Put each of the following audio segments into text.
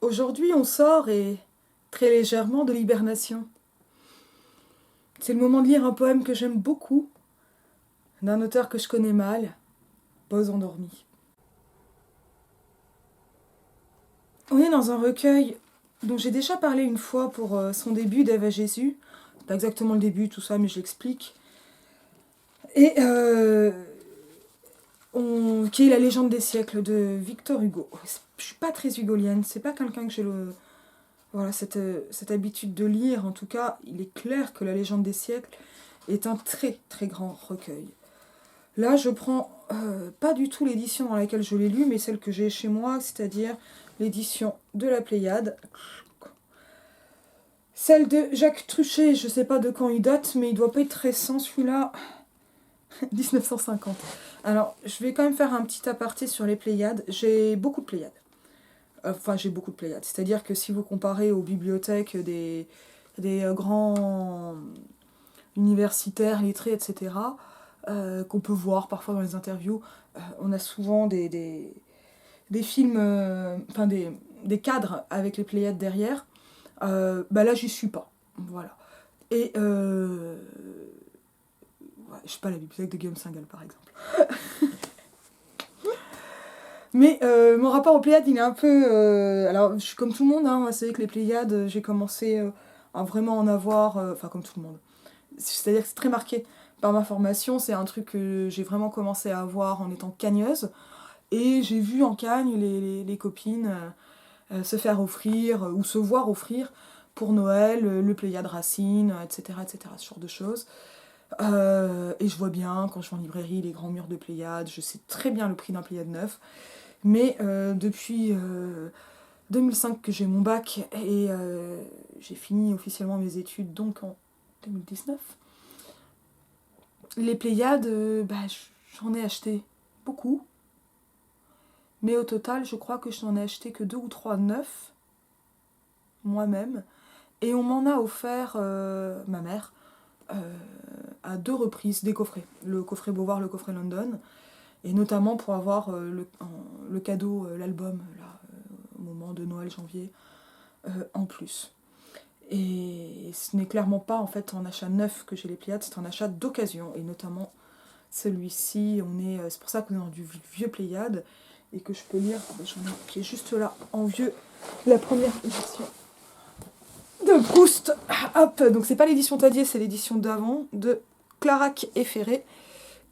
Aujourd'hui, on sort et très légèrement de l'hibernation. C'est le moment de lire un poème que j'aime beaucoup, d'un auteur que je connais mal, Pause endormie. On est dans un recueil dont j'ai déjà parlé une fois pour son début d'Ève à Jésus. C'est pas exactement le début, tout ça, mais je l'explique. Et qui est La légende des siècles de Victor Hugo. Je suis pas très hugolienne, c'est pas quelqu'un que j'ai voilà, cette habitude de lire. En tout cas, il est clair que La légende des siècles est un très très grand recueil. Là, je prends pas du tout l'édition dans laquelle je l'ai lu, mais celle que j'ai chez moi, c'est-à-dire l'édition de la Pléiade. Celle de Jacques Truchet, je sais pas de quand il date, mais il doit pas être récent celui-là. 1950. Alors, je vais quand même faire un petit aparté sur les Pléiades. J'ai beaucoup de Pléiades. Enfin, j'ai beaucoup de Pléiades. C'est-à-dire que si vous comparez aux bibliothèques des grands universitaires, lettrés, etc., qu'on peut voir parfois dans les interviews, on a souvent des films, enfin des cadres avec les Pléiades derrière. Bah là, j'y suis pas. Voilà. Et ouais, je sais pas, la bibliothèque de Guillaume Singal, par exemple. Mais mon rapport aux Pléiades, il est un peu... alors, je suis comme tout le monde, hein, moi, c'est vrai que les Pléiades, j'ai commencé à vraiment en avoir... Enfin, comme tout le monde. C'est-à-dire que c'est très marqué par ma formation. C'est un truc que j'ai vraiment commencé à avoir en étant cagneuse. Et j'ai vu en Cagne les copines se faire offrir ou se voir offrir pour Noël le Pléiade Racine, etc., etc., ce genre de choses. Et je vois bien, quand je vais en librairie, les grands murs de Pléiade, je sais très bien le prix d'un Pléiade neuf. Mais depuis 2005 que j'ai mon bac et j'ai fini officiellement mes études donc en 2019, les Pléiades, bah, j'en ai acheté beaucoup. Mais au total, je crois que je n'en ai acheté que 2 ou 3 neufs, moi-même. Et on m'en a offert, ma mère, euh, à 2 reprises des coffrets. Le coffret Beauvoir, le coffret London. Et notamment pour avoir le cadeau, l'album, là, au moment de Noël, janvier, en plus. Et ce n'est clairement pas en fait en achat neuf que j'ai les Pléiades, c'est en achat d'occasion. Et notamment celui-ci, c'est pour ça qu'on est dans du vieux Pléiade et que je peux lire, j'en ai qui est juste là en vieux, la première édition de Proust. Hop, donc c'est pas l'édition Tadier, c'est l'édition d'avant de Clarac et Ferré.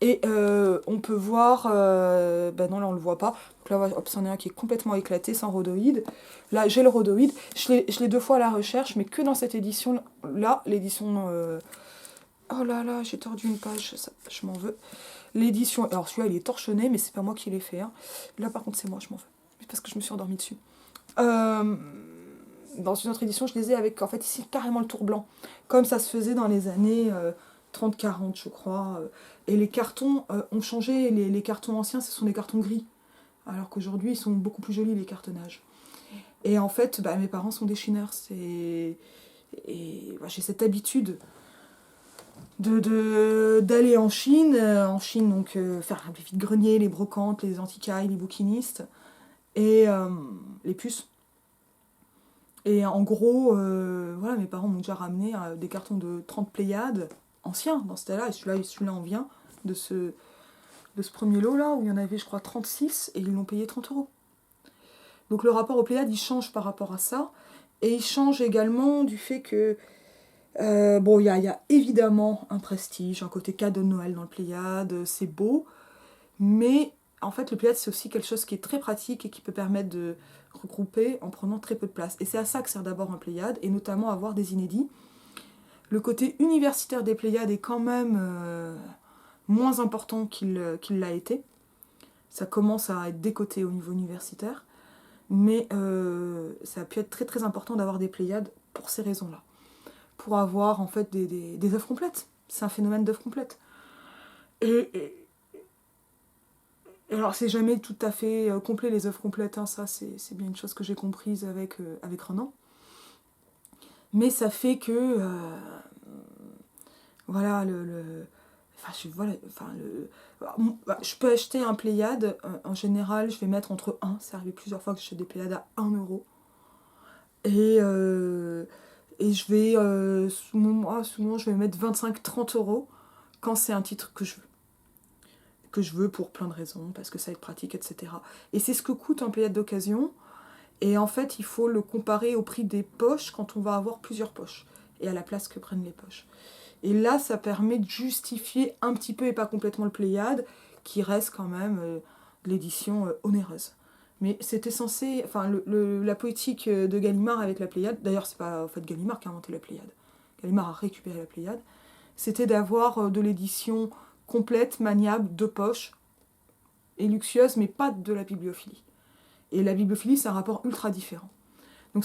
Et on peut voir, ben non là on le voit pas, donc là hop, c'en est un qui est complètement éclaté, sans rhodoïde. Là j'ai le rhodoïde, je l'ai 2 fois à la recherche, mais que dans cette édition là, l'édition... Oh là là, j'ai tordu une page, ça, je m'en veux. L'édition, alors celui-là il est torchonné, mais c'est pas moi qui l'ai fait. Hein. Là par contre c'est moi, je m'en veux. Parce que je me suis endormie dessus. Euh, dans une autre édition, je les ai avec, en fait, ici, carrément le tour blanc. Comme ça se faisait dans les années 30-40, je crois. Et les cartons ont changé. Les cartons anciens, ce sont des cartons gris. Alors qu'aujourd'hui, ils sont beaucoup plus jolis, les cartonnages. Et en fait, bah, mes parents sont des chineurs. Et bah, j'ai cette habitude d'aller en Chine, donc faire les vides-greniers, les brocantes, les antiquailles, les bouquinistes, et les puces. Et en gros, voilà, mes parents m'ont déjà ramené des cartons de 30 Pléiades anciens dans ce cas-là, et celui-là en vient de ce premier lot là, où il y en avait je crois 36, et ils l'ont payé 30 euros. Donc le rapport aux Pléiades, il change par rapport à ça, et il change également du fait que, bon, y a évidemment un prestige, un côté cadeau de Noël dans le Pléiade, c'est beau, mais en fait le Pléiade c'est aussi quelque chose qui est très pratique et qui peut permettre de regrouper en prenant très peu de place. Et c'est à ça que sert d'abord un Pléiade, et notamment avoir des inédits. Le côté universitaire des Pléiades est quand même moins important qu'il l'a été. Ça commence à être décoté au niveau universitaire, mais ça a pu être très très important d'avoir des Pléiades pour ces raisons-là. Pour avoir en fait des œuvres complètes. C'est un phénomène d'œuvres complètes. Et alors c'est jamais tout à fait complet les œuvres complètes, hein, ça c'est bien une chose que j'ai comprise avec Renan. Mais ça fait que voilà enfin je peux acheter un Pléiade, en général je vais mettre entre 1, c'est arrivé plusieurs fois que j'achète des Pléiades à 1 euro. Et je vais, souvent, je vais mettre 25-30 € quand c'est un titre que je veux. Que je veux pour plein de raisons, parce que ça va être pratique, etc. Et c'est ce que coûte un Pléiade d'occasion. Et en fait, il faut le comparer au prix des poches quand on va avoir plusieurs poches. Et à la place que prennent les poches. Et là, ça permet de justifier un petit peu, et pas complètement le Pléiade, qui reste quand même l'édition onéreuse. Mais c'était censé... Enfin, la poétique de Gallimard avec la Pléiade... D'ailleurs, c'est pas en fait Gallimard qui a inventé la Pléiade. Gallimard a récupéré la Pléiade. C'était d'avoir de l'édition complète, maniable, de poche, et luxueuse, mais pas de la bibliophilie. Et la bibliophilie, c'est un rapport ultra différent. Donc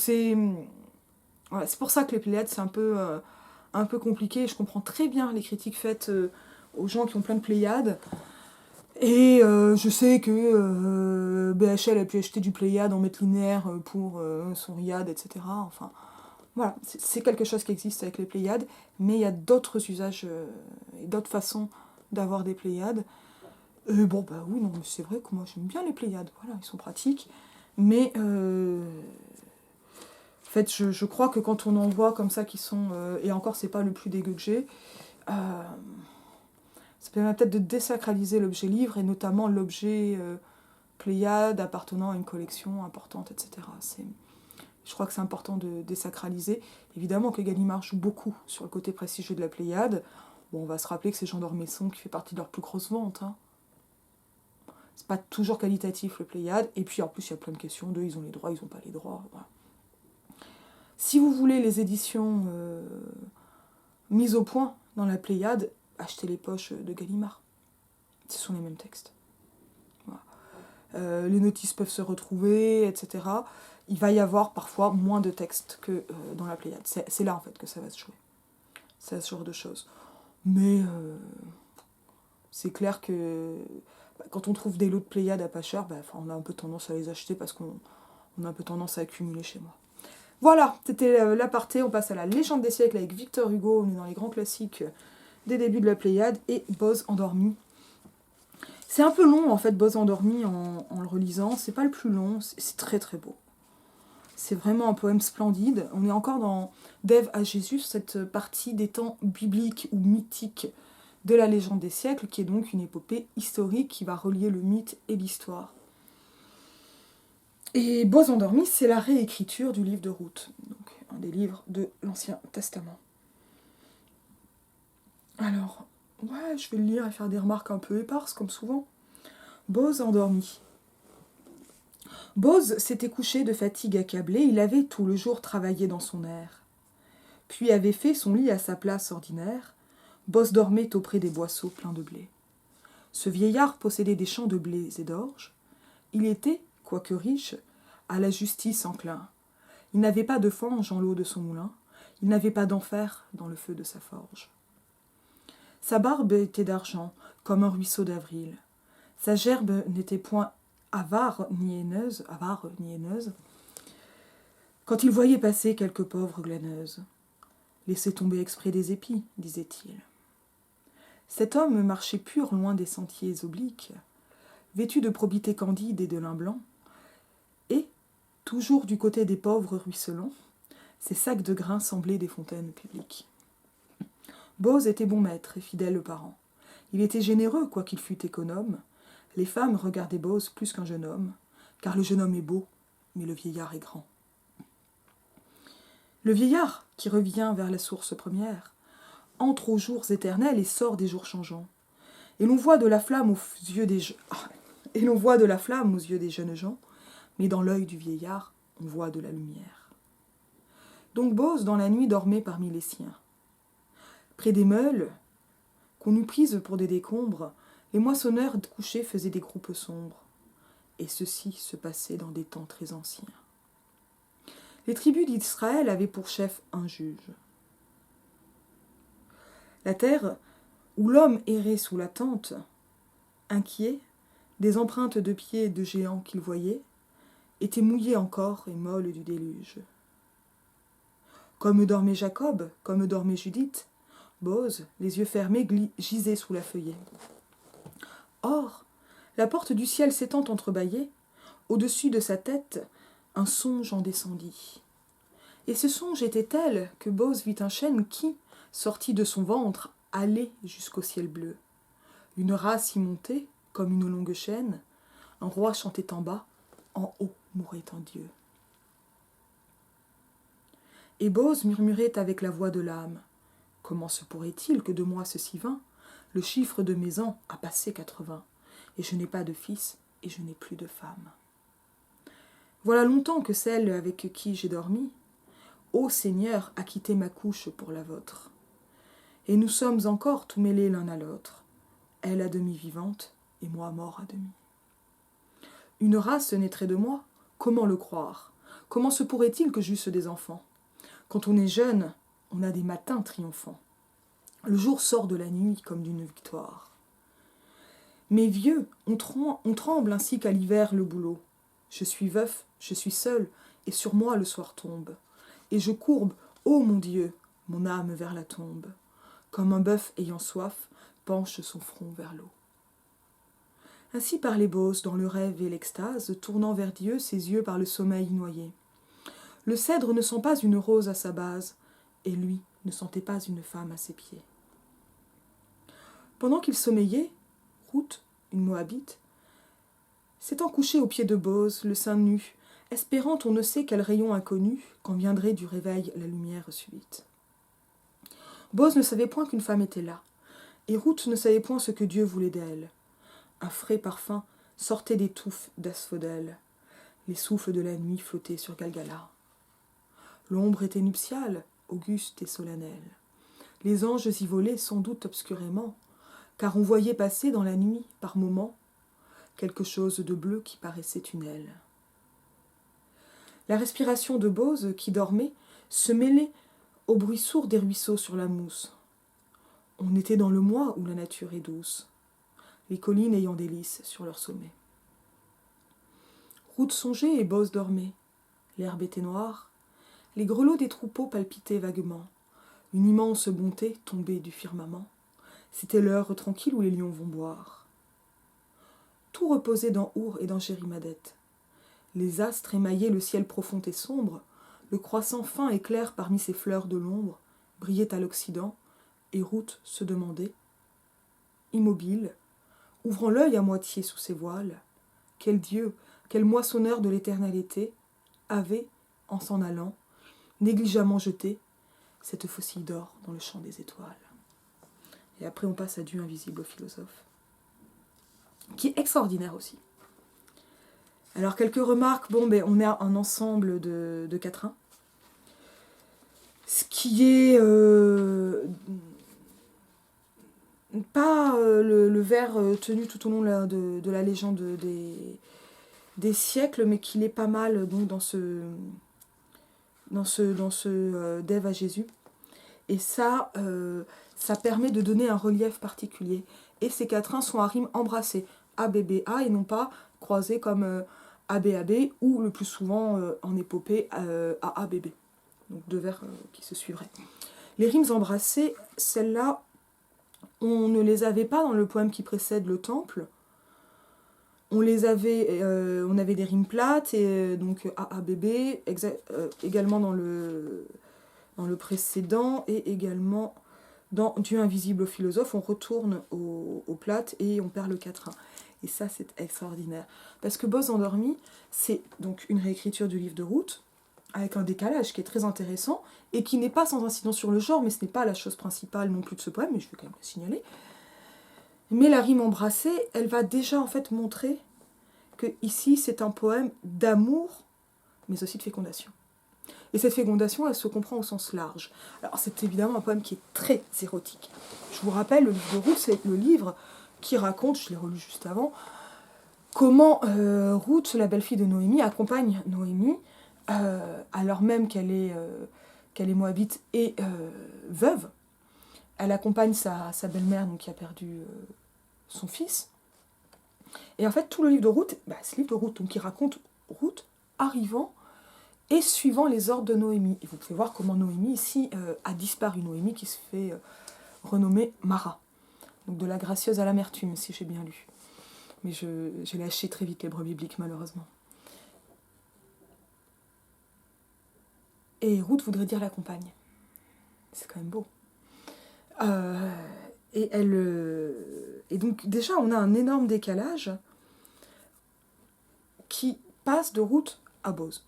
voilà, c'est pour ça que les Pléiades, c'est un peu compliqué. Je comprends très bien les critiques faites aux gens qui ont plein de Pléiades. Et je sais que BHL a pu acheter du Pléiade en mètre linéaire pour son riad, etc. Enfin, voilà, c'est quelque chose qui existe avec les Pléiades, mais il y a d'autres usages et d'autres façons d'avoir des Pléiades. Bon, bah oui, non, mais c'est vrai que moi j'aime bien les Pléiades, voilà, ils sont pratiques. Mais en fait, je crois que quand on en voit comme ça qui sont... et encore, c'est pas le plus dégueu que j'ai. Ça permet peut-être de désacraliser l'objet livre, et notamment l'objet Pléiade appartenant à une collection importante, etc. Je crois que c'est important de désacraliser. Évidemment que Gallimard joue beaucoup sur le côté prestigieux de la Pléiade. Bon, on va se rappeler que c'est Jean d'Ormesson qui fait partie de leurs plus grosses ventes. Hein. C'est pas toujours qualitatif le Pléiade. Et puis en plus, il y a plein de questions de ils ont les droits, ils n'ont pas les droits. Voilà. Si vous voulez les éditions mises au point dans la Pléiade, achetez les poches de Gallimard. Ce sont les mêmes textes. Voilà. Les notices peuvent se retrouver, etc. Il va y avoir parfois moins de textes que dans la Pléiade. C'est là en fait que ça va se jouer. C'est ce genre de choses. Mais c'est clair que quand on trouve des lots de Pléiade à pas cher, on a un peu tendance à les acheter parce qu'on a un peu tendance à accumuler chez moi. Voilà, c'était l'aparté. On passe à la légende des siècles avec Victor Hugo. On est dans les grands classiques des débuts de la Pléiade et Boz endormi. C'est un peu long en fait, Boz endormi en le relisant. C'est pas le plus long, c'est très très beau. C'est vraiment un poème splendide. On est encore dans d'Ève à Jésus, cette partie des temps bibliques ou mythiques de la légende des siècles, qui est donc une épopée historique qui va relier le mythe et l'histoire. Et Boz endormi, c'est la réécriture du livre de Ruth, donc un des livres de l'Ancien Testament. Alors, ouais, je vais le lire et faire des remarques un peu éparses, comme souvent. Boz endormi. Boz s'était couché de fatigue accablé, il avait tout le jour travaillé dans son air. Puis avait fait son lit à sa place ordinaire. Boz dormait auprès des boisseaux pleins de blé. Ce vieillard possédait des champs de blé et d'orge. Il était, quoique riche, à la justice enclin. Il n'avait pas de fange en l'eau de son moulin, il n'avait pas d'enfer dans le feu de sa forge. Sa barbe était d'argent, comme un ruisseau d'avril. Sa gerbe n'était point avare ni haineuse, quand il voyait passer quelques pauvres glaneuses. Laissez tomber exprès des épis, disait-il. Cet homme marchait pur loin des sentiers obliques, vêtu de probité candide et de lin blanc, et, toujours du côté des pauvres ruisselants, ses sacs de grains semblaient des fontaines publiques. Boz était bon maître et fidèle parent. Il était généreux, quoiqu'il fût économe. Les femmes regardaient Boz plus qu'un jeune homme, car le jeune homme est beau, mais le vieillard est grand. Le vieillard, qui revient vers la source première, entre aux jours éternels et sort des jours changeants. Et l'on voit de la flamme aux yeux des jeunes gens, mais dans l'œil du vieillard, on voit de la lumière. Donc Boz, dans la nuit, dormait parmi les siens. Près des meules, qu'on eût prises pour des décombres, les moissonneurs couchés faisaient des groupes sombres. Et ceci se passait dans des temps très anciens. Les tribus d'Israël avaient pour chef un juge. La terre, où l'homme errait sous la tente, inquiet, des empreintes de pieds de géants qu'il voyait, était mouillée encore et molle du déluge. Comme dormait Jacob, comme dormait Judith, Boz, les yeux fermés, gisait sous la feuillée. Or, la porte du ciel s'étant entrebâillée, au-dessus de sa tête, un songe en descendit. Et ce songe était tel que Bose vit un chêne qui, sorti de son ventre, allait jusqu'au ciel bleu. Une race y montait, comme une longue chaîne, un roi chantait en bas, en haut mourait un dieu. Et Bose murmurait avec la voix de l'âme. Comment se pourrait-il que de moi ceci vint? Le chiffre de mes ans a passé 80, et je n'ai pas de fils, et je n'ai plus de femme. Voilà longtemps que celle avec qui j'ai dormi, ô Seigneur, a quitté ma couche pour la vôtre. Et nous sommes encore tout mêlés l'un à l'autre, elle à demi vivante, et moi mort à demi. Une race naîtrait de moi, comment le croire? Comment se pourrait-il que j'eusse des enfants? Quand on est jeune, on a des matins triomphants. Le jour sort de la nuit comme d'une victoire. Mes vieux, on tremble ainsi qu'à l'hiver le bouleau. Je suis veuf, je suis seul, et sur moi le soir tombe. Et je courbe, ô mon Dieu, mon âme vers la tombe. Comme un bœuf ayant soif, penche son front vers l'eau. Ainsi parlait Bose dans le rêve et l'extase, tournant vers Dieu ses yeux par le sommeil noyé. Le cèdre ne sent pas une rose à sa base, et lui ne sentait pas une femme à ses pieds. Pendant qu'il sommeillait, Ruth, une Moabite, s'étant couchée aux pieds de Bose, le sein nu, espérant on ne sait quel rayon inconnu, quand viendrait du réveil la lumière subite. Bose ne savait point qu'une femme était là, et Ruth ne savait point ce que Dieu voulait d'elle. Un frais parfum sortait des touffes d'asphodèle. Les souffles de la nuit flottaient sur Galgala. L'ombre était nuptiale, auguste et solennelle. Les anges y volaient sans doute obscurément, car on voyait passer dans la nuit, par moments, quelque chose de bleu qui paraissait une aile. La respiration de Bose, qui dormait, se mêlait au bruit sourd des ruisseaux sur la mousse. On était dans le mois où la nature est douce, les collines ayant des lys sur leur sommet. Ruth songeait et Bose dormait. L'herbe était noire, les grelots des troupeaux palpitaient vaguement. Une immense bonté tombait du firmament. C'était l'heure tranquille où les lions vont boire. Tout reposait dans Our et dans Jérimadette. Les astres émaillaient le ciel profond et sombre, le croissant fin et clair parmi ces fleurs de l'ombre brillait à l'Occident, et Ruth se demandait, immobile, ouvrant l'œil à moitié sous ses voiles, quel Dieu, quel moissonneur de l'éternalité avait, en s'en allant, négligemment jeté cette faucille d'or dans le champ des étoiles. Et après on passe à Dieu invisible au philosophe, qui est extraordinaire aussi. Alors quelques remarques, on a un ensemble de quatrains, ce qui est pas le vers tenu tout au long de la légende des siècles, mais qu'il est pas mal donc, dans ce d'Ève à Jésus. Et ça permet de donner un relief particulier. Et ces quatrains sont à rime embrassée, ABBA, et non pas croisés comme ABAB, ou le plus souvent en épopée AABB. Donc deux vers qui se suivraient. Les rimes embrassées, celles-là, on ne les avait pas dans le poème qui précède le Temple. On avait des rimes plates, et donc AABB, également dans le précédent, et également dans Dieu invisible au philosophe, on retourne aux plates et on perd le quatrain. Et ça, c'est extraordinaire. Parce que Bose endormi, c'est donc une réécriture du livre de Ruth, avec un décalage qui est très intéressant, et qui n'est pas sans incidence sur le genre, mais ce n'est pas la chose principale non plus de ce poème, mais je vais quand même le signaler. Mais la rime embrassée, elle va déjà en fait montrer que ici c'est un poème d'amour, mais aussi de fécondation. Et cette fécondation, elle se comprend au sens large. Alors c'est évidemment un poème qui est très érotique. Je vous rappelle, le livre de Ruth, c'est le livre qui raconte, je l'ai relu juste avant, comment Ruth, la belle-fille de Noémie, accompagne Noémie, alors même qu'elle est moabite et veuve. Elle accompagne sa belle-mère donc, qui a perdu son fils. Et en fait, tout le livre de Ruth, c'est le livre de Ruth donc, qui raconte Ruth arrivant et suivant les ordres de Noémie. Et vous pouvez voir comment Noémie, ici, a disparu. Noémie qui se fait renommer Mara. Donc de la gracieuse à l'amertume, si j'ai bien lu. Mais j'ai lâché très vite l'hébreu biblique, malheureusement. et Ruth voudrait dire la compagne. C'est quand même beau. Et donc déjà on a un énorme décalage qui passe de Ruth à Boz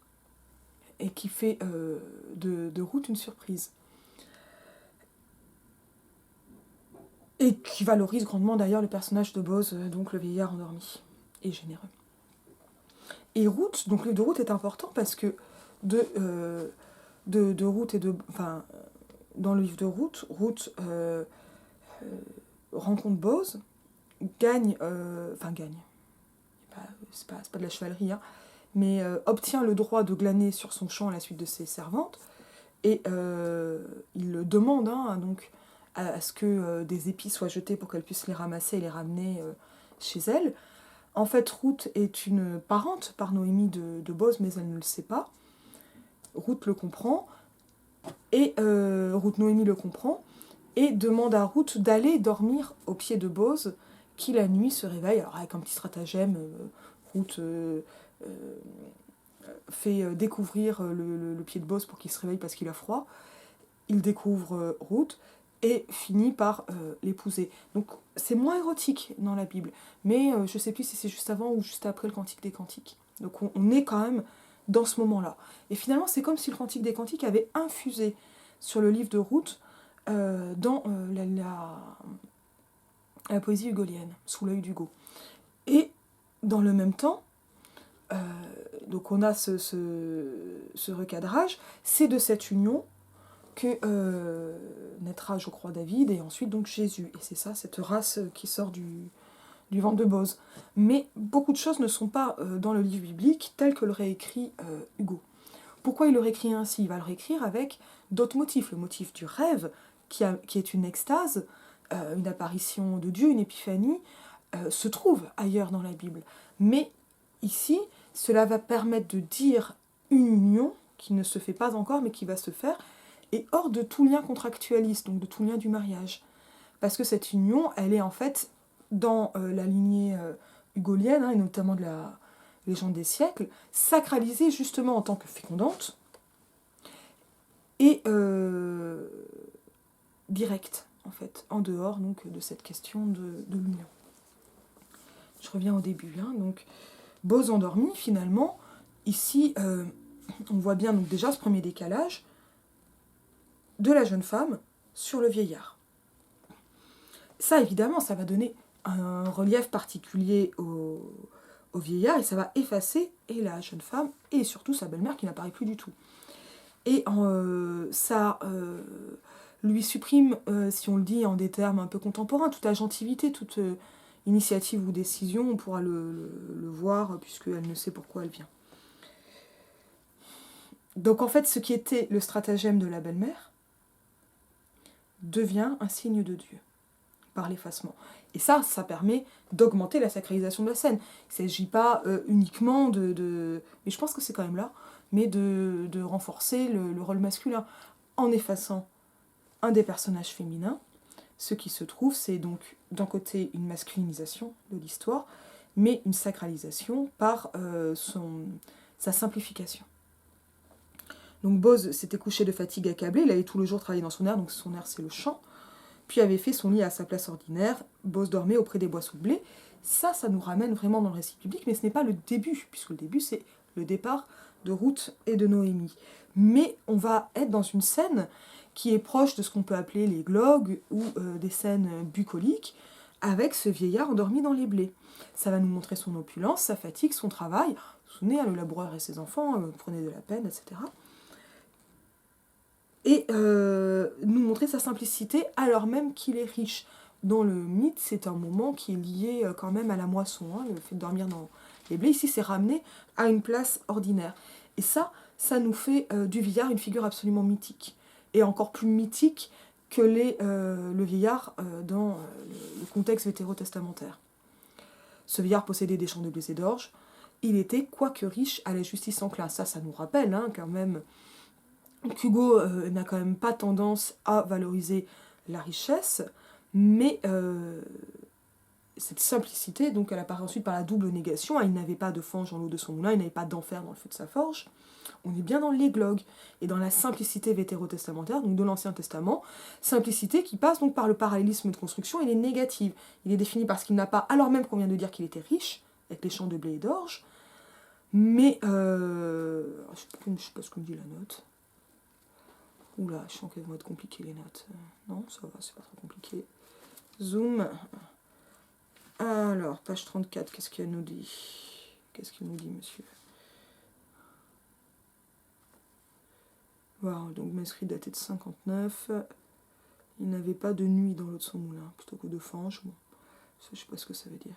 et qui fait de Ruth une surprise et qui valorise grandement d'ailleurs le personnage de Boz, donc le vieillard endormi et généreux. Et Ruth, donc le de Ruth est important parce que de Ruth et de, enfin, dans le livre de Ruth, rencontre Boz, gagne, c'est pas de la chevalerie, hein, mais obtient le droit de glaner sur son champ à la suite de ses servantes, et il demande donc, à ce que des épis soient jetés pour qu'elle puisse les ramasser et les ramener chez elle. En fait, Ruth est une parente par Noémie de Boz, mais elle ne le sait pas. Ruth le comprend, et Noémie le comprend, et demande à Ruth d'aller dormir au pied de Boz, qui la nuit se réveille. Alors avec un petit stratagème, Ruth fait découvrir le pied de Boz pour qu'il se réveille parce qu'il a froid. Il découvre Ruth et finit par l'épouser. Donc c'est moins érotique dans la Bible, mais je ne sais plus si c'est juste avant ou juste après le Cantique des Cantiques. Donc on est quand même dans ce moment-là. Et finalement, c'est comme si le Cantique des Cantiques avait infusé sur le livre de Ruth dans la poésie hugolienne, sous l'œil d'Hugo. Et dans le même temps, donc on a ce recadrage, c'est de cette union que naîtra, je crois, David, et ensuite donc Jésus. Et c'est ça, cette race qui sort du ventre de Boz. Mais beaucoup de choses ne sont pas dans le livre biblique tel que le réécrit Hugo. Pourquoi il le réécrit ainsi ? Il va le réécrire avec d'autres motifs. Le motif du rêve, qui est une extase, une apparition de Dieu, une épiphanie, se trouve ailleurs dans la Bible. Mais ici, cela va permettre de dire une union qui ne se fait pas encore, mais qui va se faire, et hors de tout lien contractualiste, donc de tout lien du mariage. Parce que cette union, elle est en fait dans la lignée hugolienne, et notamment de la légende des siècles, sacralisée justement en tant que fécondante, et directe, en fait, en dehors donc, de cette question de l'union. Je reviens au début. Donc, Boz endormi, finalement, ici, on voit bien donc, déjà ce premier décalage de la jeune femme sur le vieillard. Ça, évidemment, ça va donner un relief particulier au vieillard, et ça va effacer et la jeune femme, et surtout sa belle-mère qui n'apparaît plus du tout. Et ça lui supprime, si on le dit en des termes un peu contemporains, toute agentivité, toute initiative ou décision, on pourra le voir, puisqu'elle ne sait pourquoi elle vient. Donc en fait, ce qui était le stratagème de la belle-mère devient un signe de Dieu, par l'effacement. Et ça permet d'augmenter la sacralisation de la scène. Il ne s'agit pas uniquement mais je pense que c'est quand même là, mais de renforcer le rôle masculin. En effaçant un des personnages féminins, ce qui se trouve, c'est donc d'un côté une masculinisation de l'histoire, mais une sacralisation par sa simplification. Donc Boz s'était couché de fatigue accablé, il allait tout le jour travailler dans son air, donc son air c'est le champ, puis avait fait son lit à sa place ordinaire, Boz dormait auprès des boisseaux de blé. Ça nous ramène vraiment dans le récit biblique, mais ce n'est pas le début, puisque le début c'est le départ de Ruth et de Noémie. Mais on va être dans une scène qui est proche de ce qu'on peut appeler les glogues ou des scènes bucoliques, avec ce vieillard endormi dans les blés. Ça va nous montrer son opulence, sa fatigue, son travail. Vous vous souvenez, le laboureur et ses enfants prenaient de la peine, etc. Et nous montrer sa simplicité alors même qu'il est riche. Dans le mythe, c'est un moment qui est lié quand même à la moisson, le fait de dormir dans les blés. Ici, c'est ramené à une place ordinaire. Et ça nous fait du vieillard une figure absolument mythique. Et encore plus mythique que le vieillard dans le contexte vétérotestamentaire. Ce vieillard possédait des champs de blé et d'orge. Il était, quoique riche, à la justice enclin. Ça nous rappelle quand même qu'Hugo n'a quand même pas tendance à valoriser la richesse, mais cette simplicité, donc elle apparaît ensuite par la double négation. Il n'avait pas de fange dans l'eau de son moulin, il n'avait pas d'enfer dans le feu de sa forge. On est bien dans l'églogue et dans la simplicité vétérotestamentaire, donc de l'Ancien Testament, simplicité qui passe donc par le parallélisme de construction, il est négative. Il est défini parce qu'il n'a pas, alors même qu'on vient de dire qu'il était riche, avec les champs de blé et d'orge, mais, je sais pas ce que me dit la note. Oula, je sens qu'elles vont être compliquées les notes. Non, ça va, c'est pas trop compliqué. Zoom. Alors, page 34, qu'est-ce qu'il nous dit? Qu'est-ce qu'il nous dit, monsieur? Voilà, donc Messerie daté de 59. Il n'avait pas de nuit dans l'eau de son moulin, plutôt que de fange. Bon, ça, je sais pas ce que ça veut dire.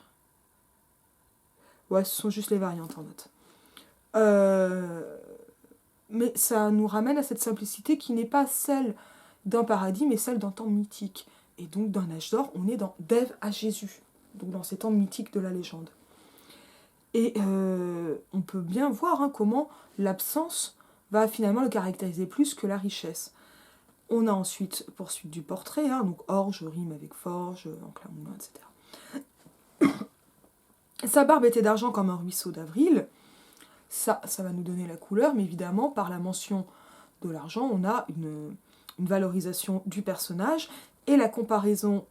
Ouais, ce sont juste les variantes en note. Mais ça nous ramène à cette simplicité qui n'est pas celle d'un paradis, mais celle d'un temps mythique. Et donc, d'un âge d'or, on est dans d'Ève à Jésus, donc dans ces temps mythiques de la légende. Et on peut bien voir comment l'absence va finalement le caractériser plus que la richesse. On a ensuite poursuite du portrait, donc orge rime avec forge, enclin moulin, etc. Sa barbe était d'argent comme un ruisseau d'avril. Ça va nous donner la couleur, mais évidemment, par la mention de l'argent, on a une valorisation du personnage et la comparaison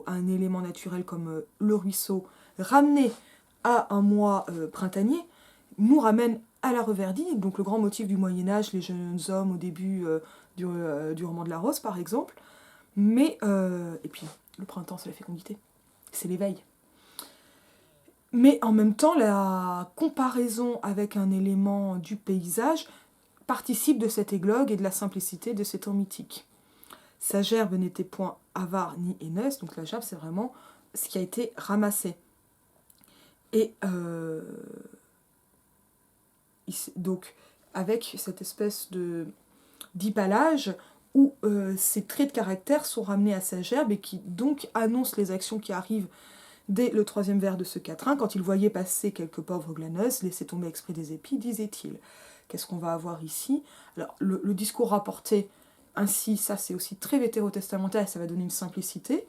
à un élément naturel comme le ruisseau ramené à un mois printanier nous ramène à la reverdie, donc le grand motif du Moyen-Âge, les jeunes hommes au début du roman de la Rose par exemple, mais et puis le printemps c'est la fécondité, c'est l'éveil. Mais en même temps, la comparaison avec un élément du paysage participe de cette églogue et de la simplicité de ces temps mythiques. Sa gerbe n'était point avare ni haineuse, donc la gerbe c'est vraiment ce qui a été ramassé. Et donc avec cette espèce d'hypallage où ces traits de caractère sont ramenés à sa gerbe et qui donc annoncent les actions qui arrivent dès le troisième vers de ce quatrain, quand il voyait passer quelques pauvres glaneuses, laisser tomber exprès des épis, disait-il. Qu'est-ce qu'on va avoir ici? Alors, le discours rapporté ainsi, ça c'est aussi très vétérotestamentaire, ça va donner une simplicité.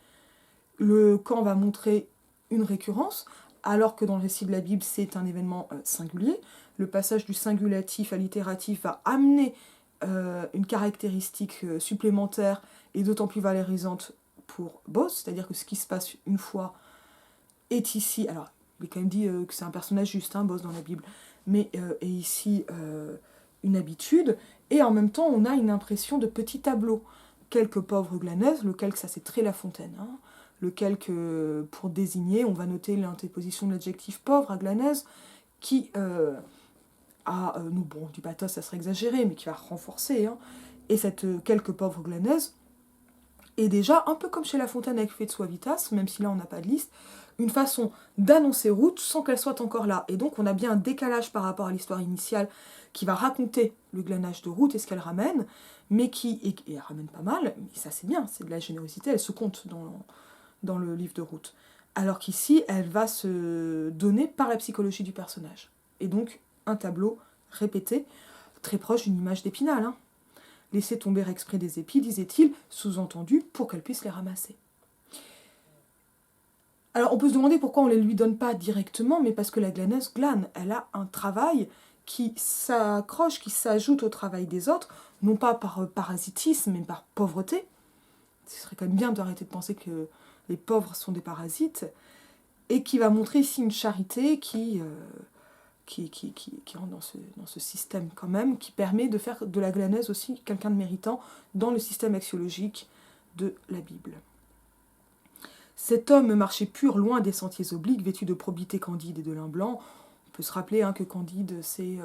Le camp va montrer une récurrence, alors que dans le récit de la Bible, c'est un événement singulier. Le passage du singulatif à l'itératif va amener une caractéristique supplémentaire et d'autant plus valorisante pour Bos, c'est-à-dire que ce qui se passe une fois est ici, alors il est quand même dit que c'est un personnage juste, Bos dans la Bible, mais est ici une habitude, et en même temps on a une impression de petit tableau. Quelques pauvres glaneuses, lequel ça c'est très La Fontaine, lequel que pour désigner, on va noter l'interposition de l'adjectif pauvre à glaneuse, qui bon, du pathos ça serait exagéré, mais qui va renforcer, et cette quelques pauvres glaneuses est déjà, un peu comme chez La Fontaine avec Fait de Suavitas, même si là on n'a pas de liste, une façon d'annoncer Ruth sans qu'elle soit encore là. Et donc on a bien un décalage par rapport à l'histoire initiale qui va raconter le glanage de Ruth et ce qu'elle ramène, mais et elle ramène pas mal, mais ça c'est bien, c'est de la générosité, elle se compte dans le livre de Ruth. Alors qu'ici, elle va se donner par la psychologie du personnage. Et donc, un tableau répété, très proche d'une image d'Épinal. Laisser tomber exprès des épis, disait-il, sous-entendu, pour qu'elle puisse les ramasser. Alors, on peut se demander pourquoi on ne les lui donne pas directement, mais parce que la glaneuse glane. Elle a un travail qui s'accroche, qui s'ajoute au travail des autres, non pas par parasitisme, mais par pauvreté. Ce serait quand même bien d'arrêter de penser que les pauvres sont des parasites, et qui va montrer ici une charité qui rentre dans ce système quand même, qui permet de faire de la glaneuse aussi quelqu'un de méritant dans le système axiologique de la Bible. Cet homme marchait pur, loin des sentiers obliques, vêtu de probité candide et de lin blanc. On peut se rappeler que candide, c'est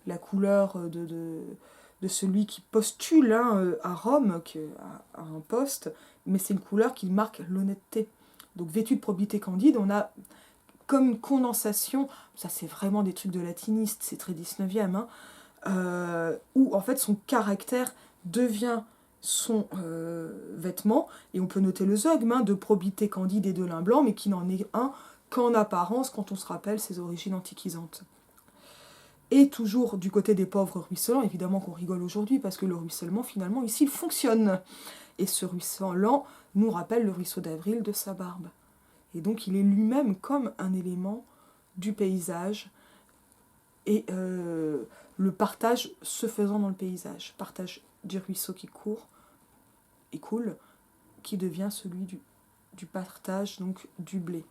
la couleur de celui qui postule à Rome, à un poste, mais c'est une couleur qui marque l'honnêteté. Donc vêtu de probité candide, on a comme une condensation, ça c'est vraiment des trucs de latiniste, c'est très 19e, où en fait son caractère devient son vêtement, et on peut noter le zeugme de probité candide et de lin blanc, mais qui n'en est un qu'en apparence quand on se rappelle ses origines antiquisantes. Et toujours du côté des pauvres ruisselants, évidemment qu'on rigole aujourd'hui, parce que le ruissellement, finalement, ici, il fonctionne. Et ce ruisselant nous rappelle le ruisseau d'avril de sa barbe. Et donc, il est lui-même comme un élément du paysage, et le partage se faisant dans le paysage. Partage du ruisseau qui court et coule, qui devient celui du partage donc du blé.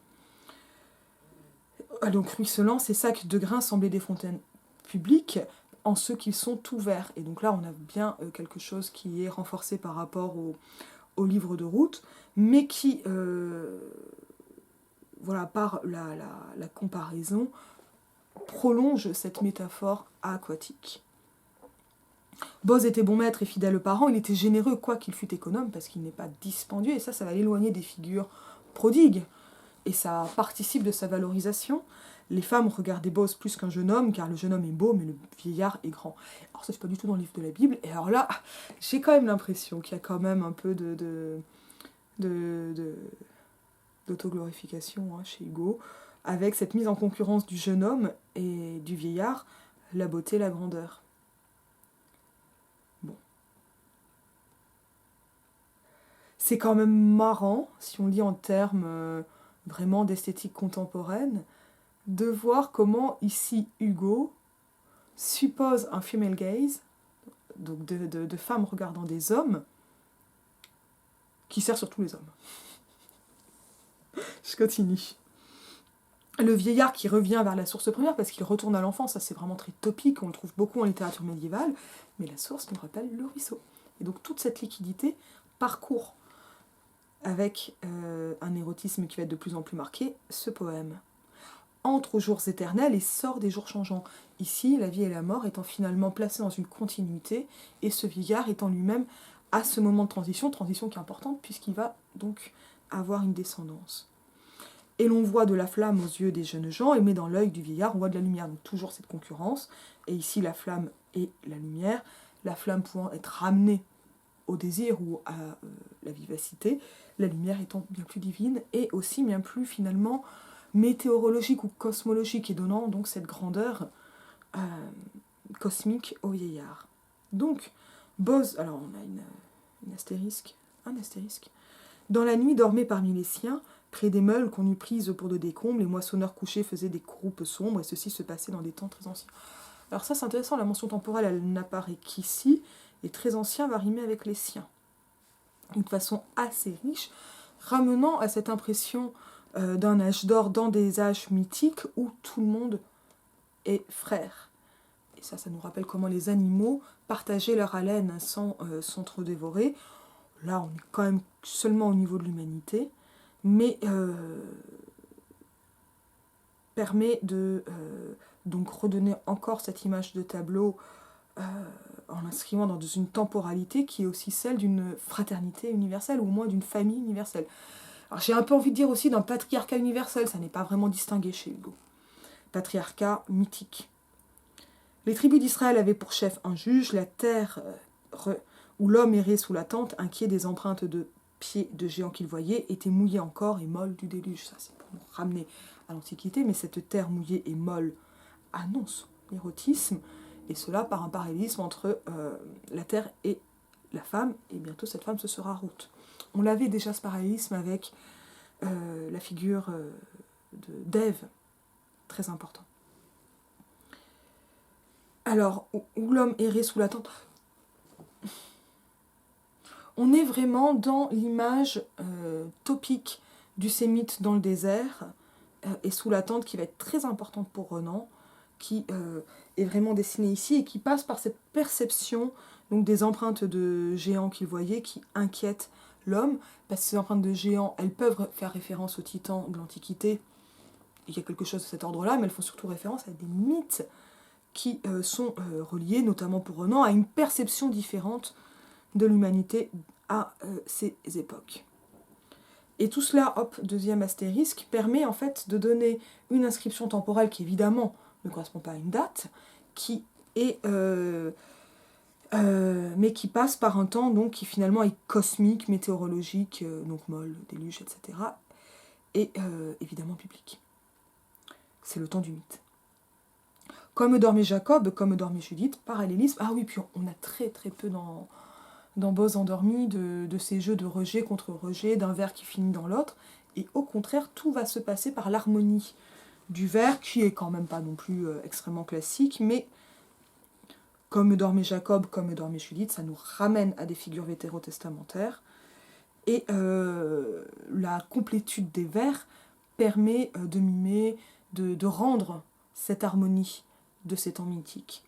Donc ruisselant, ces sacs de grains semblaient des fontaines publiques, en ce qu'ils sont tout verts. Et donc là, on a bien quelque chose qui est renforcé par rapport au livre de route, mais qui, voilà, par la comparaison, prolonge cette métaphore aquatique. Boz était bon maître et fidèle parent, il était généreux quoiqu'il fût économe, parce qu'il n'est pas dispendieux, et ça va l'éloigner des figures prodigues, et ça participe de sa valorisation. Les femmes regardaient Boz plus qu'un jeune homme, car le jeune homme est beau, mais le vieillard est grand. Alors ça, c'est pas du tout dans le livre de la Bible, et alors là, j'ai quand même l'impression qu'il y a quand même un peu d'autoglorification chez Hugo, avec cette mise en concurrence du jeune homme et du vieillard, la beauté, la grandeur. Bon. C'est quand même marrant, si on lit en termes vraiment d'esthétique contemporaine, de voir comment ici Hugo suppose un female gaze, donc de femmes regardant des hommes, qui sert surtout les hommes. Je continue. Le vieillard qui revient vers la source première, parce qu'il retourne à l'enfance, ça c'est vraiment très topique, on le trouve beaucoup en littérature médiévale, mais la source nous rappelle le ruisseau. Et donc toute cette liquidité parcourt, avec un érotisme qui va être de plus en plus marqué, ce poème. Entre aux jours éternels et sort des jours changeants. Ici, la vie et la mort étant finalement placées dans une continuité, et ce vieillard étant lui-même à ce moment de transition qui est importante, puisqu'il va donc avoir une descendance. Et l'on voit de la flamme aux yeux des jeunes gens, mais dans l'œil du vieillard, on voit de la lumière. Donc toujours cette concurrence. Et ici, la flamme et la lumière. La flamme pouvant être ramenée au désir ou à la vivacité. La lumière étant bien plus divine et aussi bien plus finalement météorologique ou cosmologique, et donnant donc cette grandeur cosmique au vieillard. Donc, Boz, alors on a un astérisque. Dans la nuit dormait parmi les siens, près des meules qu'on eût prises pour de décombres, les moissonneurs couchés faisaient des groupes sombres, et ceci se passait dans des temps très anciens. Alors ça c'est intéressant, la mention temporelle elle n'apparaît qu'ici, et très ancien va rimer avec les siens. D'une façon assez riche, ramenant à cette impression d'un âge d'or dans des âges mythiques où tout le monde est frère. Et ça nous rappelle comment les animaux partageaient leur haleine sans s'entre-dévorer. Là on est quand même seulement au niveau de l'humanité, mais permet de donc redonner encore cette image de tableau en l'inscrivant dans une temporalité qui est aussi celle d'une fraternité universelle, ou au moins d'une famille universelle. Alors j'ai un peu envie de dire aussi d'un patriarcat universel, ça n'est pas vraiment distingué chez Hugo. Patriarcat mythique. Les tribus d'Israël avaient pour chef un juge, la terre où l'homme errait sous la tente, inquiet des empreintes de pieds de géants qu'il voyait, était mouillée encore et molle du déluge. Ça c'est pour nous ramener à l'Antiquité, mais cette terre mouillée et molle annonce l'érotisme, et cela par un parallélisme entre la terre et la femme, et bientôt cette femme ce sera Ruth. On l'avait déjà ce parallélisme avec la figure d'Ève, très important. Alors, où l'homme errait sous la tente, on est vraiment dans l'image topique du sémite dans le désert, et sous la tente qui va être très importante pour Renan, qui est vraiment dessinée ici et qui passe par cette perception donc, des empreintes de géants qu'il voyait qui inquiètent l'homme, parce que ces empreintes de géants, elles peuvent faire référence aux titans de l'Antiquité, il y a quelque chose de cet ordre-là, mais elles font surtout référence à des mythes qui sont reliés, notamment pour Renan, à une perception différente de l'humanité à ces époques. Et tout cela, hop, deuxième astérisque, permet en fait de donner une inscription temporelle qui évidemment ne correspond pas à une date, qui est mais qui passe par un temps donc, qui finalement est cosmique, météorologique, donc molle, déluge, etc. Et évidemment biblique. C'est le temps du mythe. Comme dormait Jacob, comme dormait Judith, parallélisme. Ah oui, puis on a très très peu dans Boz endormi de ces jeux de rejet contre rejet, d'un verre qui finit dans l'autre. Et au contraire, tout va se passer par l'harmonie du vers, qui est quand même pas non plus extrêmement classique, mais comme dormait Jacob, comme dormait Judith, ça nous ramène à des figures vétérotestamentaires. Et la complétude des vers permet de mimer, de rendre cette harmonie de ces temps mythiques.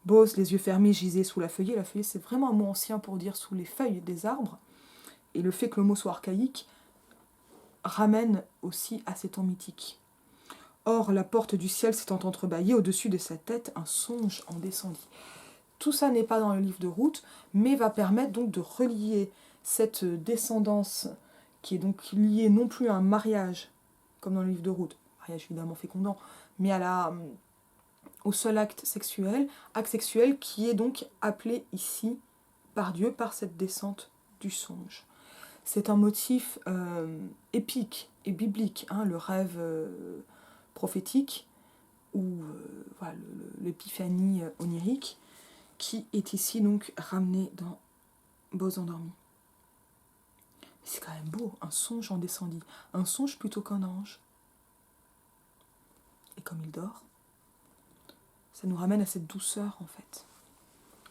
Bose, les yeux fermés, gisait sous la feuillée. La feuillée, c'est vraiment un mot ancien pour dire sous les feuilles des arbres. Et le fait que le mot soit archaïque ramène aussi à ces temps mythiques. Or, la porte du ciel s'étant entrebâillée, au-dessus de sa tête, un songe en descendit. Tout ça n'est pas dans le livre de Ruth, mais va permettre donc de relier cette descendance qui est donc liée non plus à un mariage, comme dans le livre de Ruth, mariage évidemment fécondant, mais au seul acte sexuel qui est donc appelé ici par Dieu, par cette descente du songe. C'est un motif épique et biblique, hein, le rêve prophétique, ou voilà, l'épiphanie onirique, qui est ici donc ramené dans Bose endormi. C'est quand même beau, un songe en descendit, un songe plutôt qu'un ange. Et comme il dort, ça nous ramène à cette douceur en fait.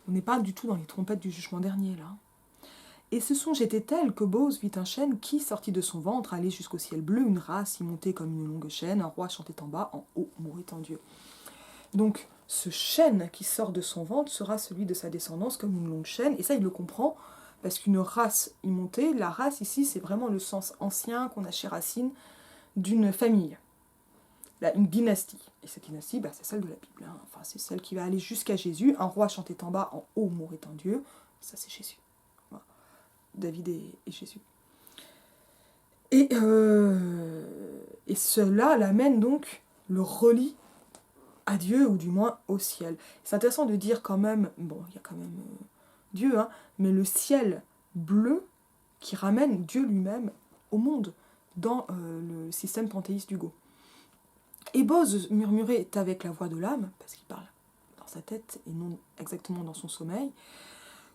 On n'est pas du tout dans les trompettes du jugement dernier là. Et ce songe était tel que Bose vit un chêne qui, sorti de son ventre, allait jusqu'au ciel bleu, une race y montait comme une longue chaîne, un roi chantait en bas, en haut mourait en Dieu. Donc ce chêne qui sort de son ventre sera celui de sa descendance comme une longue chaîne, et ça il le comprend, parce qu'une race y montait, la race ici c'est vraiment le sens ancien qu'on a chez Racine d'une famille, une dynastie. Et cette dynastie, c'est celle de la Bible, hein. Enfin, c'est celle qui va aller jusqu'à Jésus, un roi chantait en bas, en haut mourait en Dieu, ça c'est Jésus. David et Jésus. Et cela l'amène donc, le relie à Dieu, ou du moins au ciel. C'est intéressant de dire quand même, bon, il y a quand même Dieu, hein, mais le ciel bleu qui ramène Dieu lui-même au monde, dans le système panthéiste d'Hugo. Et Bose murmurait avec la voix de l'âme, parce qu'il parle dans sa tête et non exactement dans son sommeil.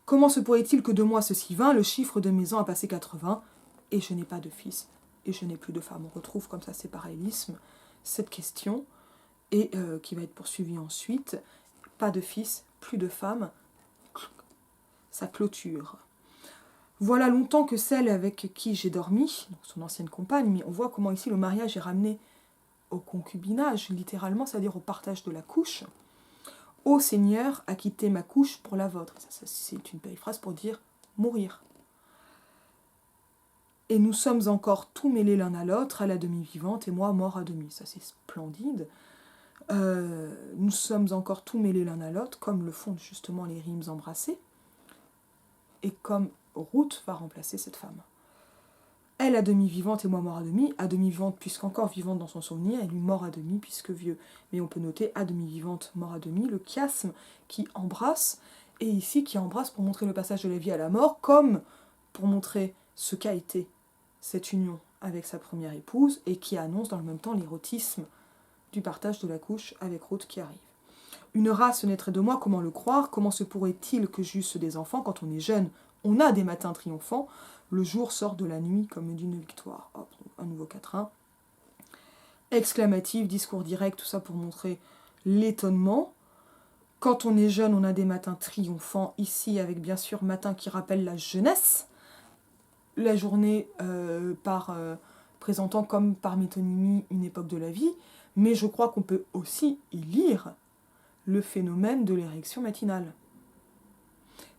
Comment se pourrait-il que de moi ceci vint, le chiffre de mes ans a passé 80, et je n'ai pas de fils, et je n'ai plus de femme. On retrouve comme ça, c'est parallélisme, cette question, et qui va être poursuivie ensuite. Pas de fils, plus de femme, sa clôture. Voilà longtemps que celle avec qui j'ai dormi, donc son ancienne compagne, mais on voit comment ici le mariage est ramené au concubinage, littéralement, c'est-à-dire au partage de la couche. Ô Seigneur, a quitté ma couche pour la vôtre. Ça, c'est une périphrase pour dire mourir. Et nous sommes encore tout mêlés l'un à l'autre, elle à demi vivante et moi mort à demi. Ça, c'est splendide. Nous sommes encore tout mêlés l'un à l'autre, comme le font justement les rimes embrassées, et comme Ruth va remplacer cette femme. Elle à demi vivante et moi mort à demi vivante puisqu'encore vivante dans son souvenir, et lui mort à demi puisque vieux. Mais on peut noter à demi vivante, mort à demi, le chiasme qui embrasse, et ici qui embrasse pour montrer le passage de la vie à la mort, comme pour montrer ce qu'a été cette union avec sa première épouse, et qui annonce dans le même temps l'érotisme du partage de la couche avec Ruth qui arrive. Une race naîtrait de moi, comment le croire? Comment se pourrait-il que j'eusse des enfants? Quand on est jeune, on a des matins triomphants. Le jour sort de la nuit comme d'une victoire. Hop, un nouveau quatrain. Exclamatif, discours direct, tout ça pour montrer l'étonnement. Quand on est jeune, on a des matins triomphants, ici avec bien sûr matin qui rappelle la jeunesse. La journée présentant comme par métonymie une époque de la vie, mais je crois qu'on peut aussi y lire le phénomène de l'érection matinale.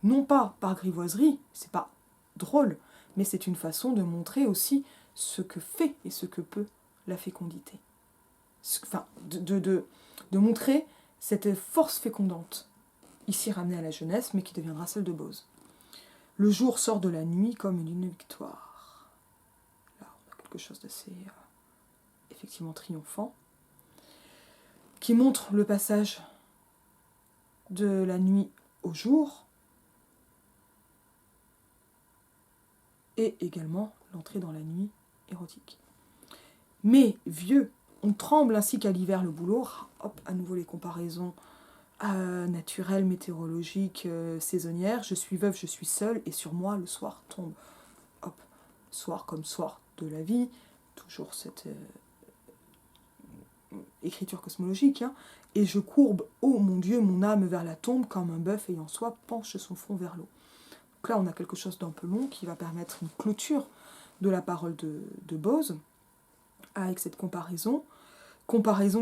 Non pas par grivoiserie, c'est pas drôle, mais c'est une façon de montrer aussi ce que fait et ce que peut la fécondité. Enfin, de montrer cette force fécondante, ici ramenée à la jeunesse, mais qui deviendra celle de Bose. Le jour sort de la nuit comme d'une victoire. Là, on a quelque chose d'assez effectivement triomphant, qui montre le passage de la nuit au jour, et également l'entrée dans la nuit érotique. Mais vieux, on tremble ainsi qu'à l'hiver le boulot. Hop, à nouveau les comparaisons naturelles, météorologiques, saisonnières. Je suis veuve, je suis seule, et sur moi le soir tombe. Hop, soir comme soir de la vie, toujours cette écriture cosmologique, hein, et je courbe, ô mon Dieu, mon âme vers la tombe, comme un bœuf ayant soif penche son front vers l'eau. Donc là, on a quelque chose d'un peu long qui va permettre une clôture de la parole de Bose, avec cette comparaison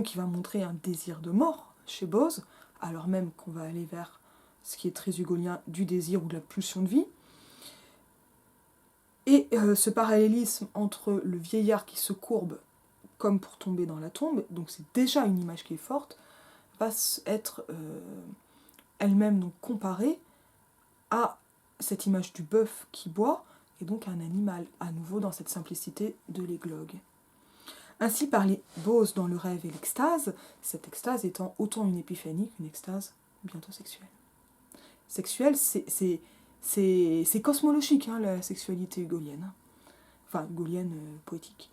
qui va montrer un désir de mort chez Bose, alors même qu'on va aller vers ce qui est très hugolien du désir ou de la pulsion de vie. Et ce parallélisme entre le vieillard qui se courbe comme pour tomber dans la tombe, donc c'est déjà une image qui est forte, va être elle-même donc comparée à cette image du bœuf qui boit, et donc un animal, à nouveau dans cette simplicité de l'églogue. Ainsi parlait Bose dans le rêve et l'extase, cette extase étant autant une épiphanie qu'une extase bientôt sexuelle. Sexuelle, c'est cosmologique, hein, la sexualité hugolienne. Enfin, hugolienne poétique.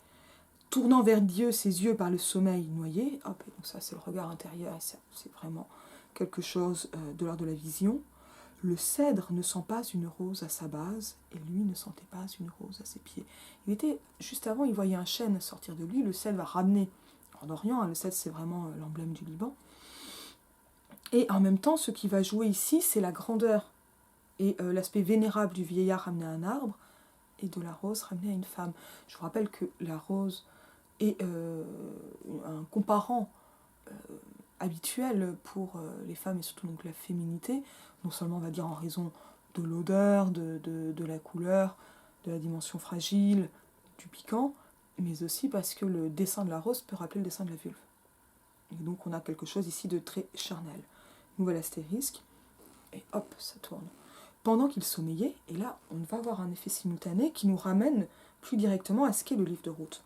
Tournant vers Dieu ses yeux par le sommeil noyé, hop, donc ça c'est le regard intérieur, et c'est vraiment quelque chose de l'ordre de la vision. Le cèdre ne sent pas une rose à sa base, et lui ne sentait pas une rose à ses pieds. Il était, juste avant, il voyait un chêne sortir de lui, le cèdre va ramener en Orient, hein, le cèdre c'est vraiment l'emblème du Liban. Et en même temps, ce qui va jouer ici, c'est la grandeur et l'aspect vénérable du vieillard ramené à un arbre, et de la rose ramenée à une femme. Je vous rappelle que la rose est un comparant habituel pour les femmes, et surtout donc la féminité, non seulement on va dire en raison de l'odeur, de la couleur, de la dimension fragile, du piquant, mais aussi parce que le dessin de la rose peut rappeler le dessin de la vulve. Et donc on a quelque chose ici de très charnel. Nouvel astérisque, et hop, ça tourne. Pendant qu'il sommeillait, et là on va avoir un effet simultané qui nous ramène plus directement à ce qu'est le livre de Ruth.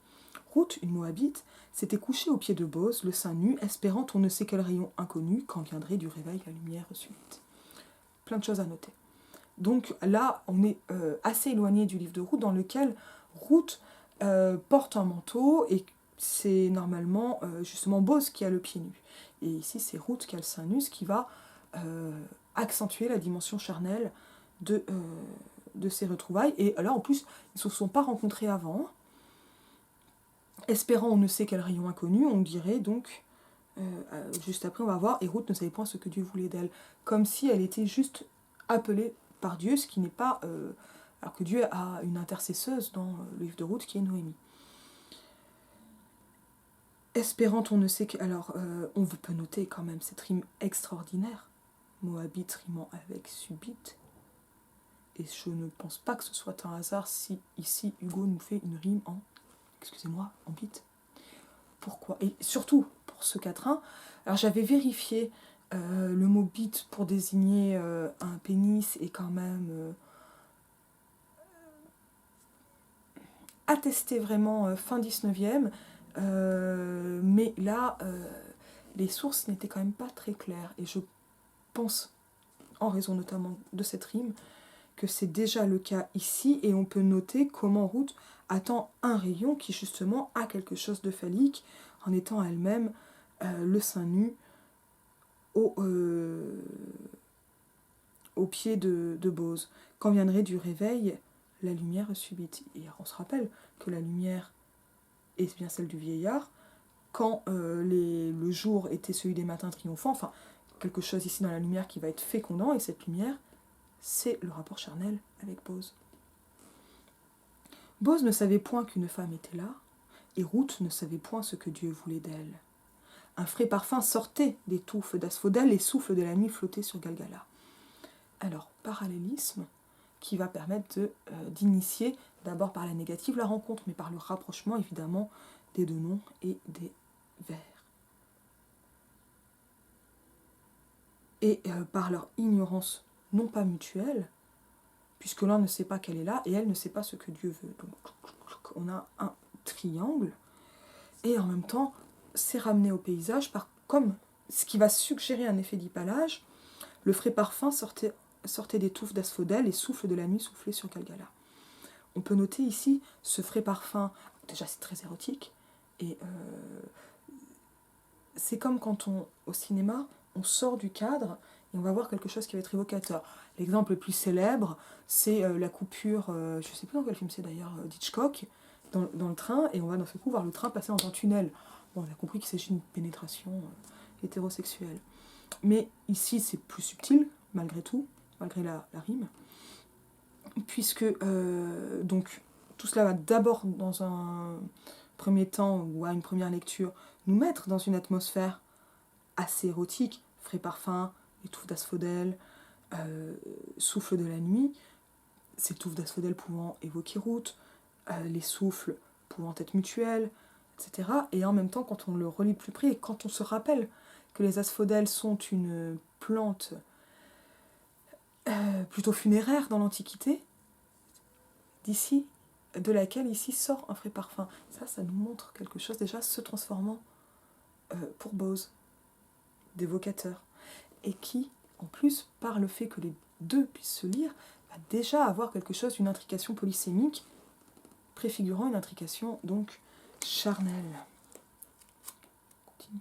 Ruth, une Moabite, s'était couchée au pied de Bose, le sein nu, espérant on ne sait quel rayon inconnu quand viendrait du réveil la lumière subite. Plein de choses à noter. Donc là, on est assez éloigné du livre de Ruth, dans lequel Ruth porte un manteau, et c'est normalement justement Bose qui a le pied nu. Et ici, c'est Ruth qui a le sein nu, ce qui va accentuer la dimension charnelle de ces retrouvailles. Et là, en plus, ils ne se sont pas rencontrés avant. Espérant on ne sait quel rayon inconnu, on dirait donc, juste après on va voir, et Ruth ne savait point ce que Dieu voulait d'elle, comme si elle était juste appelée par Dieu, ce qui n'est pas... alors que Dieu a une intercesseuse dans le livre de Ruth qui est Noémie. Espérant on ne sait que... Alors, on peut noter quand même cette rime extraordinaire, Moabite rimant avec subite, et je ne pense pas que ce soit un hasard si ici Hugo nous fait une rime en... Excusez-moi, en bite. Pourquoi? Et surtout, pour ce quatrain, alors j'avais vérifié, le mot bite pour désigner un pénis est quand même attesté vraiment fin 19e, mais là, les sources n'étaient quand même pas très claires. Et je pense, en raison notamment de cette rime, que c'est déjà le cas ici, et on peut noter comment Ruth attend un rayon qui justement a quelque chose de phallique, en étant elle-même le sein nu au pied de Bose. Quand viendrait du réveil la lumière subite. Et on se rappelle que la lumière est bien celle du vieillard, quand le jour était celui des matins triomphants, enfin quelque chose ici dans la lumière qui va être fécondant, et cette lumière, c'est le rapport charnel avec Bose. Bose ne savait point qu'une femme était là, et Ruth ne savait point ce que Dieu voulait d'elle. Un frais parfum sortait des touffes d'asphodèle, les souffles de la nuit flottaient sur Galgala. Alors, parallélisme qui va permettre d'initier, d'abord par la négative, la rencontre, mais par le rapprochement, évidemment, des deux noms et des vers. Et par leur ignorance non pas mutuelle, puisque l'un ne sait pas qu'elle est là, et elle ne sait pas ce que Dieu veut. Donc, on a un triangle, et en même temps, c'est ramené au paysage par comme ce qui va suggérer un effet d'hypalage. Le frais parfum sortait des touffes d'asphodèle, et souffle de la nuit soufflait sur Galgala. On peut noter ici ce frais parfum, déjà c'est très érotique, et c'est comme quand au cinéma, on sort du cadre, et on va voir quelque chose qui va être évocateur. L'exemple le plus célèbre, c'est la coupure, je ne sais plus dans quel film c'est d'ailleurs, d'Hitchcock, dans le train, et on va dans ce coup voir le train passer dans un tunnel. Bon, on a compris qu'il s'agit d'une pénétration hétérosexuelle. Mais ici, c'est plus subtil, malgré tout, malgré la rime, puisque donc tout cela va d'abord, dans un premier temps, ou à une première lecture, nous mettre dans une atmosphère assez érotique, frais parfum, étouffe d'asphodèle, souffle de la nuit, ces touffes d'asphodèle pouvant évoquer Ruth, les souffles pouvant être mutuels, etc. Et en même temps, quand on le relit plus près, et quand on se rappelle que les asphodèles sont une plante plutôt funéraire dans l'Antiquité, d'ici, de laquelle ici sort un frais parfum. Ça nous montre quelque chose déjà se transformant pour Bose, d'évocateur. Et qui, en plus, par le fait que les deux puissent se lire, va déjà avoir quelque chose d'une intrication polysémique, préfigurant une intrication donc charnelle. Continue.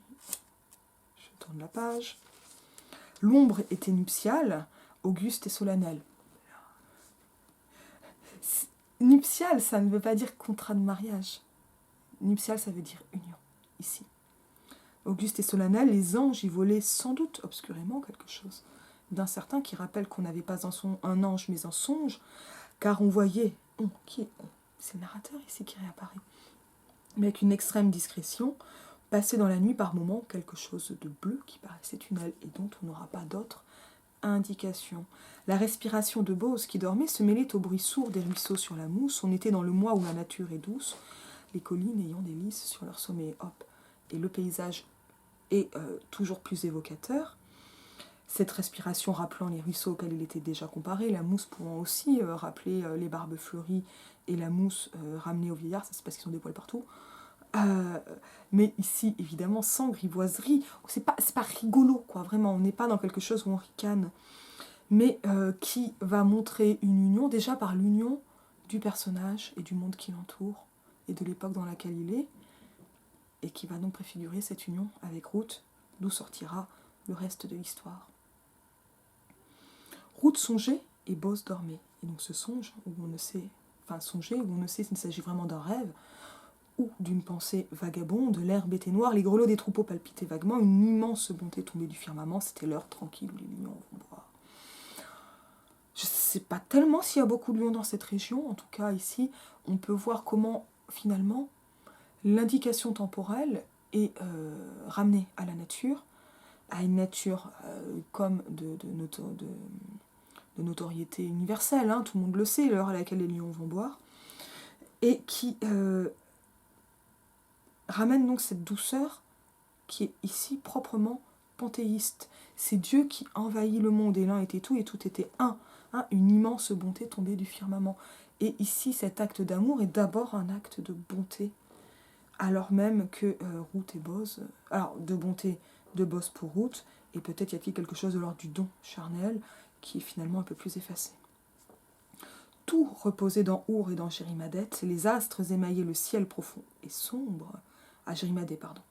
Je tourne la page. L'ombre était nuptiale, auguste et solennelle. Nuptial, ça ne veut pas dire contrat de mariage. Nuptial, ça veut dire union, ici. Auguste et solennel, les anges y volaient sans doute obscurément quelque chose d'un certain qui rappelle qu'on n'avait pas un ange mais un songe, car on voyait, c'est le narrateur ici qui réapparaît, mais avec une extrême discrétion, passer dans la nuit par moments quelque chose de bleu qui paraissait une aile et dont on n'aura pas d'autre indication. La respiration de Bose qui dormait se mêlait au bruit sourd des ruisseaux sur la mousse. On était dans le mois où la nature est douce, les collines ayant des lys sur leur sommet, hop, et le paysage est toujours plus évocateur. Cette respiration rappelant les ruisseaux auxquels il était déjà comparé, la mousse pouvant aussi rappeler les barbes fleuries et la mousse ramenée au vieillard, ça c'est parce qu'ils ont des poils partout. Mais ici, évidemment, sans grivoiserie, c'est pas rigolo, quoi, vraiment, on n'est pas dans quelque chose où on ricane, mais qui va montrer une union, déjà par l'union du personnage et du monde qui l'entoure, et de l'époque dans laquelle il est, et qui va donc préfigurer cette union avec Ruth, d'où sortira le reste de l'histoire. Ruth songeait et Bose dormait. Et donc ce songe, où on ne sait, songer, où on ne sait s'il s'agit vraiment d'un rêve, ou d'une pensée vagabonde, l'herbe était noire, les grelots des troupeaux palpitaient vaguement, une immense bonté tombée du firmament, c'était l'heure tranquille où les lions vont boire. Je ne sais pas tellement s'il y a beaucoup de lions dans cette région, en tout cas ici, on peut voir comment, finalement, l'indication temporelle est ramenée à la nature, à une nature comme de notoriété universelle, tout le monde le sait, l'heure à laquelle les lions vont boire, et qui ramène donc cette douceur qui est ici proprement panthéiste. C'est Dieu qui envahit le monde, et l'un était tout, et tout était un. Une immense bonté tombée du firmament. Et ici, cet acte d'amour est d'abord un acte de bonté, alors même que Ruth et Bose, alors de bonté de Bose pour Ruth, et peut-être y a-t-il quelque chose de l'ordre du don charnel, qui est finalement un peu plus effacé. Tout reposait dans Our et dans Jérimadette, les astres émaillaient le ciel profond et sombre, à Jérimadé, pardon,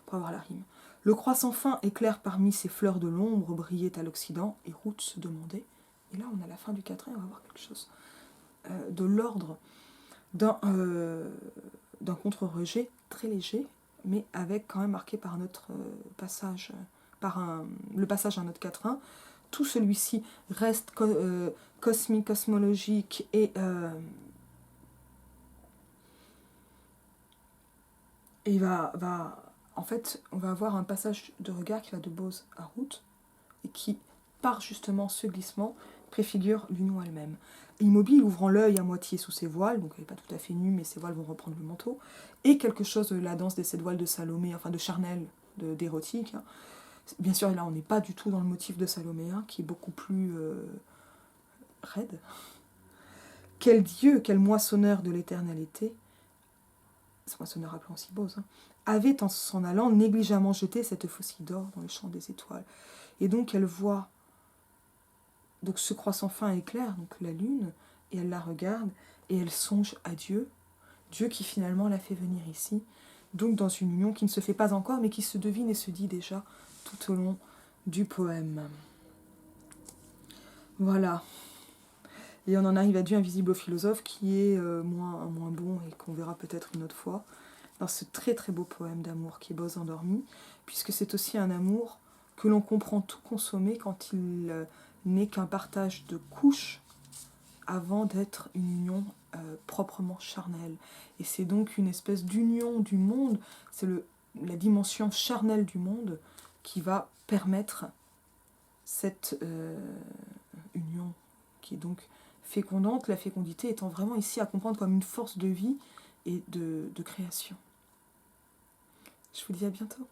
pour avoir la rime. Le croissant fin et clair parmi ces fleurs de l'ombre brillait à l'Occident, et Ruth se demandait, et là on a la fin du quatrain, on va voir quelque chose de l'ordre d'un contre-rejet très léger, mais avec quand même marqué par notre passage, le passage à notre quatrain. Tout celui-ci reste cosmique, cosmologique et en fait, on va avoir un passage de regard qui va de Bose à Ruth et qui, par justement ce glissement, préfigure l'union elle-même. Immobile, ouvrant l'œil à moitié sous ses voiles, donc elle n'est pas tout à fait nue, mais ses voiles vont reprendre le manteau, et quelque chose de la danse des sept voiles de Salomé, enfin de charnel, d'érotique. Bien sûr, là, on n'est pas du tout dans le motif de Salomé, qui est beaucoup plus raide. Quel dieu, quel moissonneur de l'éternalité, ce moissonneur appelant aussi Bose, avait en s'en allant négligemment jeté cette faucille d'or dans le champ des étoiles. Et donc elle voit donc ce croissant fin et clair, donc la lune, et elle la regarde, et elle songe à Dieu, Dieu qui finalement l'a fait venir ici, donc dans une union qui ne se fait pas encore, mais qui se devine et se dit déjà tout au long du poème. Voilà. Et on en arrive à Dieu invisible au philosophe, qui est moins bon, et qu'on verra peut-être une autre fois, dans ce très très beau poème d'amour qui est Beaux endormis, puisque c'est aussi un amour que l'on comprend tout consommer quand il n'est qu'un partage de couches avant d'être une union proprement charnelle. Et c'est donc une espèce d'union du monde, c'est la dimension charnelle du monde qui va permettre cette union qui est donc fécondante, la fécondité étant vraiment ici à comprendre comme une force de vie et de création. Je vous dis à bientôt.